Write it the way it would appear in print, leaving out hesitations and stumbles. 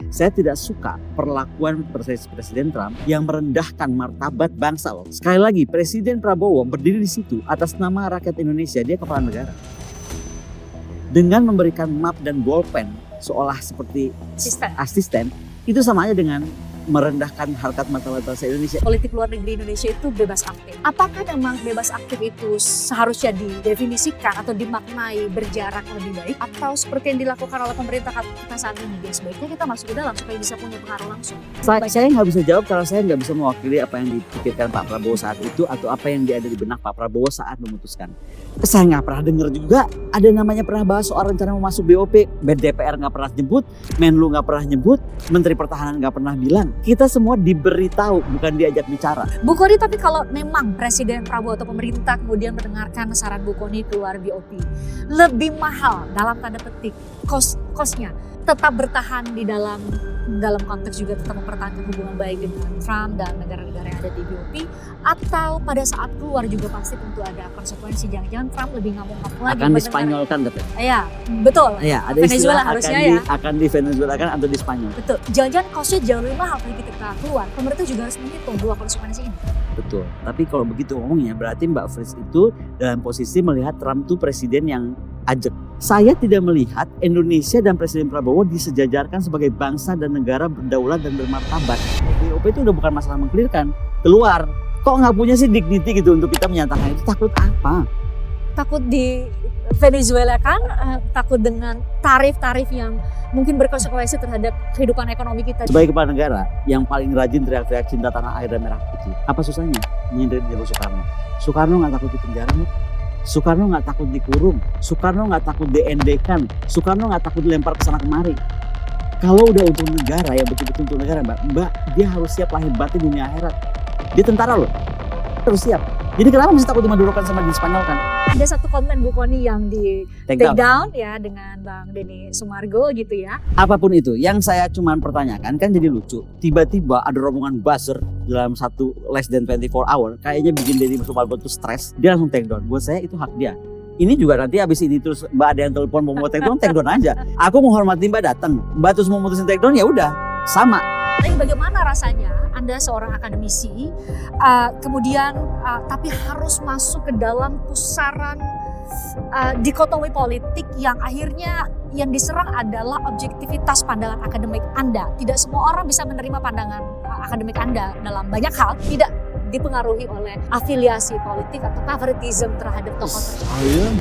Saya tidak suka perlakuan Presiden Trump yang merendahkan martabat bangsa loh. Sekali lagi, Presiden Prabowo berdiri di situ atas nama rakyat Indonesia, dia kepala negara. Dengan memberikan map dan bolpen seolah seperti asisten, itu sama aja dengan merendahkan harkat martabat bangsa Indonesia. Politik luar negeri Indonesia itu bebas aktif. Apakah memang bebas aktif itu seharusnya didefinisikan atau dimaknai berjarak lebih baik? Atau seperti yang dilakukan oleh pemerintah kita saat ini, ya sebaiknya kita masuk ke dalam supaya bisa punya pengaruh langsung? Saya nggak bisa jawab karena saya nggak bisa mewakili apa yang dipikirkan Pak Prabowo saat itu atau apa yang ada di benak Pak Prabowo saat memutuskan. Saya nggak pernah dengar juga ada namanya pernah bahas soal rencana mau masuk BOP. DPR nggak pernah nyebut, Menlu nggak pernah nyebut, Menteri Pertahanan nggak pernah bilang. Kita semua diberitahu, bukan diajak bicara. Bu Kony, tapi kalau memang Presiden Prabowo atau pemerintah kemudian mendengarkan saran Bu Kony keluar BOP, lebih mahal dalam tanda petik kosnya tetap bertahan di dalam konteks juga tetap mempertahankan hubungan baik dengan Trump dan negara-negara yang ada di BOP, atau pada saat keluar juga pasti tentu ada konsekuensi, jangan-jangan Trump lebih ngamuk-ngamuk lagi. Akan dispanyolkan katanya. Iya, betul. Iya, ada Venezuela harusnya ya. Akan di Venezuela kan atau di Spanyol. Betul. Jangan-jangan kosnya jauh lebih mahal ketika kita keluar. Pemerintah juga harus menghitung dua konsekuensi ini. Betul. Tapi kalau begitu ngomongnya berarti Mbak Fris itu dalam posisi melihat Trump itu presiden yang ajak. Saya tidak melihat Indonesia dan Presiden Prabowo disejajarkan sebagai bangsa dan negara berdaulat dan bermartabat. BOP itu udah bukan masalah mengkelirkan. Keluar. Kok nggak punya sih dignity gitu untuk kita menyatakan itu? Takut apa? Takut di Venezuela kan, takut dengan tarif-tarif yang mungkin berkonsekuensi terhadap kehidupan ekonomi kita. Sebagai kepala negara yang paling rajin teriak-teriak cinta tanah air dan merah putih, apa susahnya nyindir Soekarno? Soekarno nggak takut di penjara, Soekarno nggak takut dikurung, Soekarno nggak takut DND-kan, Soekarno nggak takut dilempar ke sana kemari. Kalau udah untuk negara, ya betul-betul untuk negara, Mbak, dia harus siap lahir batin dunia akhirat. Dia tentara loh, harus siap. Jadi kenapa mesti takut dimadurakan sama di Spanyol kan? Ada satu komen Bu Kony yang di take down ya dengan Bang Denny Sumargo gitu ya. Apapun itu, yang saya cuman pertanyakan kan jadi lucu. Tiba-tiba ada rombongan buzzer dalam satu less than 24 hour, kayaknya bikin Denny Sumargo tuh stres. Dia langsung take down. Buat saya itu hak dia. Ini juga nanti habis ini terus Mbak ada yang telepon mau take down aja. Aku menghormati Mbak datang. Mbak terus mau mutusin take down ya udah, sama. Tapi bagaimana rasanya Anda seorang akademisi, kemudian tapi harus masuk ke dalam pusaran dikotomi politik yang akhirnya yang diserang adalah objektivitas pandangan akademik Anda. Tidak semua orang bisa menerima pandangan akademik Anda dalam banyak hal, tidak dipengaruhi oleh afiliasi politik atau favoritism terhadap tokoh tersebut.